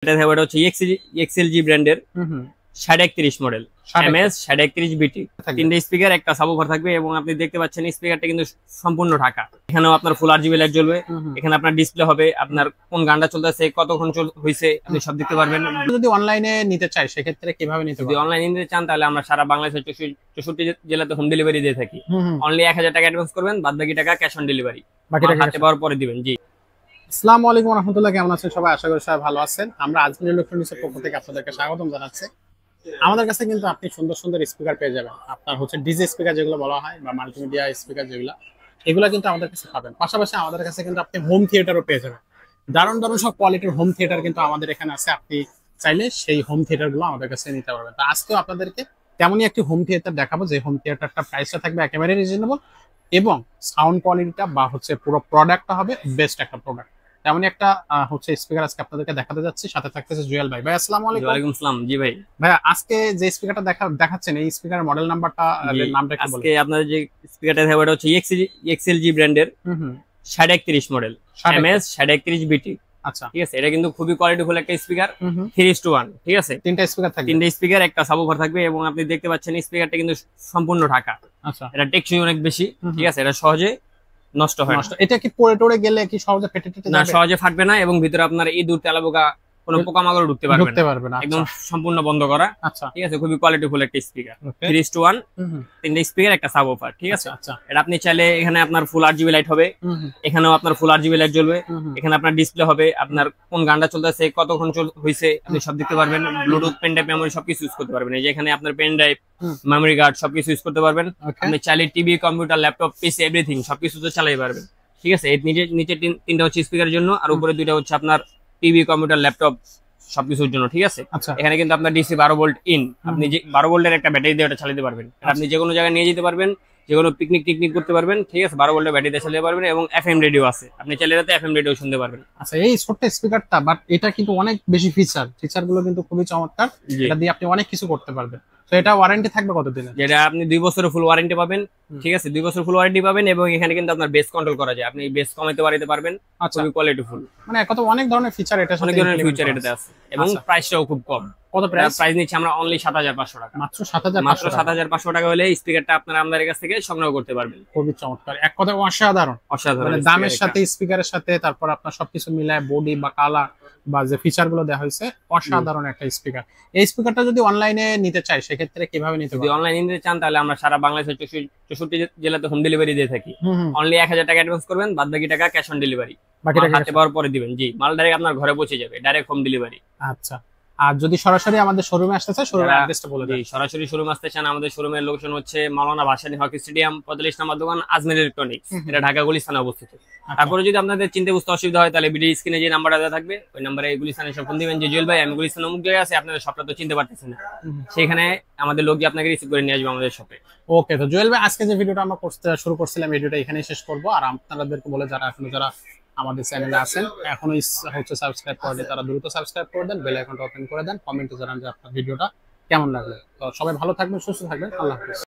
এটা থাকবে, এটা হচ্ছে এক্সএলজি ব্র্যান্ডের 31 মডেল এমএস 31 বিটি। তিনটে স্পিকার, একটা সাবওুফার থাকবে এবং আপনি দেখতে পাচ্ছেন স্পিকারটা কিন্তু সম্পূর্ণ ঢাকা। এখানেও আপনার ফুল আরজিবি লাইট জ্বলবে, এখানে আপনার ডিসপ্লে হবে, আপনার কোন গানটা চলতেছে, কতক্ষণ হইছে আপনি সব দেখতে পারবেন। যদি অনলাইনে নিতে চাই সেক্ষেত্রে কিভাবে নিতে যদি অনলাইনে নিতে চান তাহলে আমরা সারা বাংলাদেশের 64 জেলাতে হোম ডেলিভারি দিয়ে থাকি। অনলি 1000 টাকা অ্যাডভান্স করবেন, বাদ বাকি টাকা ক্যাশ অন ডেলিভারি হাতে পাওয়ার পরে দিবেন। জি, আসসালামু আলাইকুম রাহমাতুল্লাহ, কেমন আছেন সবাই? আশা করি সবাই ভালো আছেন। আমরা আজমির ইলেকট্রনিক্সের পক্ষ থেকে আপনাদেরকে স্বাগতম জানাচ্ছি। আমাদের কাছে কিন্তু আপনি সুন্দর সুন্দর স্পিকার পেয়ে যাবেন। আপনার হচ্ছে ডিজে স্পিকার যেগুলো বলা হয় বা মাল্টিমিডিয়া স্পিকার এগুলো কিন্তু আমাদের কাছে পাবেন। পাশাপাশি আমাদের কাছে কিন্তু আপনি হোম থিয়েটারও পেয়ে যাবেন। দারুণ দারুণ সব কোয়ালিটির হোম থিয়েটার কিন্তু আমাদের এখানে আছে। আপনি চাইলে সেই হোম থিয়েটার গুলো আমাদের কাছে নিতে পারবেন। তো আজকেও আপনাদেরকে তেমনই একটি হোম থিয়েটার দেখাবো, যে হোম থিয়েটারটা প্রাইসটা থাকবে একেবারে রিজনেবল এবং সাউন্ড কোয়ালিটিটা বা হচ্ছে পুরো প্রোডাক্টটা হবে বেস্ট একটা প্রোডাক্ট। তেমনই একটা হচ্ছে স্পিকার আজকে আপনাদেরকে দেখাতে যাচ্ছি। সাথে থাকতেছে জুয়েল ভাই। ভাই আসসালামু আলাইকুম। ওয়ালাইকুম আসসালাম। জি ভাই, আজকে যে স্পিকারটা দেখাচ্ছেন এই স্পিকারের মডেল নাম্বারটা, নামটা কি বলবেন? আজকে আপনাদের যে স্পিকারটা থাকবে এটা হচ্ছে এক্সএলজি ব্র্যান্ডের 31 মডেল এমএস 31 বিটি। আচ্ছা, ঠিক আছে, এটা কিন্তু খুবই কোয়ালিটিফুল একটা স্পিকার, 3:1। ঠিক আছে, তিনটা স্পিকার থাকবে, তিনটা স্পিকার, একটা সাবওুফার থাকবে এবং আপনি দেখতে পাচ্ছেন স্পিকারটা কিন্তু সম্পূর্ণ ঢাকা। আচ্ছা, এটা টেকসই অনেক বেশি। ঠিক আছে, এটা সহজে নষ্ট হয় না। এটা কি পড়ে টড়ে গেলে কি সহজে ফেটে টেটে না, যাবে? সহজে ফাটবে না এবং ভিতরে আপনার ইঁদুর তেলাপোকা কোনো পোকামাকড় ঢুকতে পারবে না। একদম সম্পূর্ণ বন্ধ করা। আচ্ছা, ঠিক আছে, খুবই কোয়ালিটিফুল একটা স্পিকার, 3:1, তিনটা স্পিকার, একটা সাবওুফার। ঠিক আছে, আচ্ছা, এটা আপনি চাইলে এখানে আপনার ফুল আরজিবি লাইট হবে, এখানেও আপনার ফুল আরজিবি লাইট জ্বলবে, এখানে আপনার ডিসপ্লে হবে, আপনার কোন গানটা চলতেছে, কতক্ষণ হইছে আপনি সব দেখতে পারবেন। ব্লুটুথ, পেন ড্রাইভ, মেমোরি সবকিছু ইউজ করতে পারবেন। এই যে এখানে আপনার পেন ড্রাইভ, মেমোরি কার্ড সবকিছু ইউজ করতে পারবেন। আপনি চাইলে টিভি, কম্পিউটার, ল্যাপটপ, পিসি এভরিথিং সবকিছু তো চালাই পারবেন। ঠিক আছে, এই নিচে তিনটা হচ্ছে স্পিকারের জন্য, আর উপরে দুইটা হচ্ছে আপনার টিভি, কম্পিউটার, ল্যাপটপ সবকিছুর জন্য। ঠিক আছে, এখানে কিন্তু আপনার ডিসি 12 ভোল্ট ইন, আপনি যে 12 ভোল্টের একটা ব্যাটারি দিয়ে ওটা চালাতে পারবেন। আপনি যে কোনো জায়গায় নিয়ে যেতে পারবেন, যে কোনো পিকনিক করতে পারবেন। ঠিক আছে, 12 ভোল্টের ব্যাটারি দিয়ে চালাতে পারবেন এবং এফএম রেডিও আছে, আপনি চাইলে এটাতে এফএম রেডিও শুনতে পারবেন। আচ্ছা, এই ছোট্ট স্পিকারটা বাট এটা কিন্তু অনেক বেশি ফিচার গুলো কিন্তু খুবই চমৎকার। এটা দিয়ে আপনি অনেক কিছু করতে পারবেন। তো এটা ওয়ারেন্টি থাকবে কতদিনের? যেটা আপনি 2 বছরের ফুল ওয়ারেন্টি পাবেন। ঠিক আছে, 2 বছর ফুল ওয়ারেন্টি পাবেন এবং এখানে কিন্তু আপনার বেস কন্ট্রোল করা যায়, আপনি বেস কমাইতে বাড়াইতে পারবেন। খুবই কোয়ালিটিফুল, মানে অনেক ধরনের ফিচার, এটা অনেক ধরনের ফিচার এটাতে আছে এবং প্রাইসটাও খুব কম। কত প্রাইস নিচ্ছি আমরা অনলি 7500 টাকা। মাত্র 7500 টাকা হলে স্পিকারটা আপনারা আমাদের কাছ থেকে সংগ্রহ করতে পারবেন। খুবই চমৎকার, এক কথা অসাধারণ। মানে দামের সাথে স্পিকারের সাথে তারপর আপনার সবকিছু মিলায় বডি বা কালার বা যে ফিচার গুলো দেওয়া হয়েছে, অসাধারণ একটা স্পিকার। এই স্পিকারটা যদি অনলাইনে নিতে চাই সেক্ষেত্রে কিভাবে নিতে পারবো? যদি অনলাইনে নিতে চান তাহলে আমরা সারা বাংলাদেশের 64 জেলাতে হোম ডেলিভারি দিয়ে থাকি। অনলি 1000 টাকা অ্যাডভান্স করবেন, বাদ বাকি টাকা ক্যাশ অন ডেলিভারি হাতে পাওয়ার পরে দিবেন। জি, মাল ডাইরেক্ট আপনার ঘরে পৌঁছে যাবে, ডাইরেক্ট হোম ডেলিভারি। আচ্ছা, আর যদি সরাসরি আমাদের শোরুমে আসতে চাই, শোরুমের অ্যাড্রেসটা বলে দিন। সরাসরি শোরুমে আসতে চান, আমাদের শোরুমের লোকেশন হচ্ছে মাওলানা ভাসানী হকি স্টেডিয়াম, 45 নম্বর দোকান, আজমির ইলেকট্রনিক্স। এটা ঢাকা গুলিস্তানে অবস্থিত। তারপরে যদি আপনাদের চিনতে বুঝতে অসুবিধা হয় তাহলে ভিডিও স্ক্রিনে যে নাম্বারটা দেওয়া থাকবে ওই নাম্বারে গুলিস্তানে এসে ফোন দিবেন যে জুয়েল ভাই আমি গুলিস্তানে অমুক জায়গায় আছি, আপনাদের শপটা তো চিনতে পারতেছেন না, সেখানে আমাদের লোক আপনাকে রিসিভ করে নিয়ে আসবে আমাদের শপে। ওকে, তো জুয়েল ভাই আজকে যে ভিডিওটা আমরা শুরু করছিলাম, ভিডিওটা এখানেই শেষ করবো। আর আপনাদেরকে বলে যারা আমাদের চ্যানেলে আছেন এখনো হচ্ছে সাবস্ক্রাইব করে, তারা দ্রুত সাবস্ক্রাইব করে দেন, বেল আইকনটা ওপেন করে দেন, কমেন্টে জানান যে আপনার ভিডিওটা কেমন লাগলো। তো সবাই ভালো থাকবেন, সুস্থ থাকবেন, আল্লাহ হাফেজ।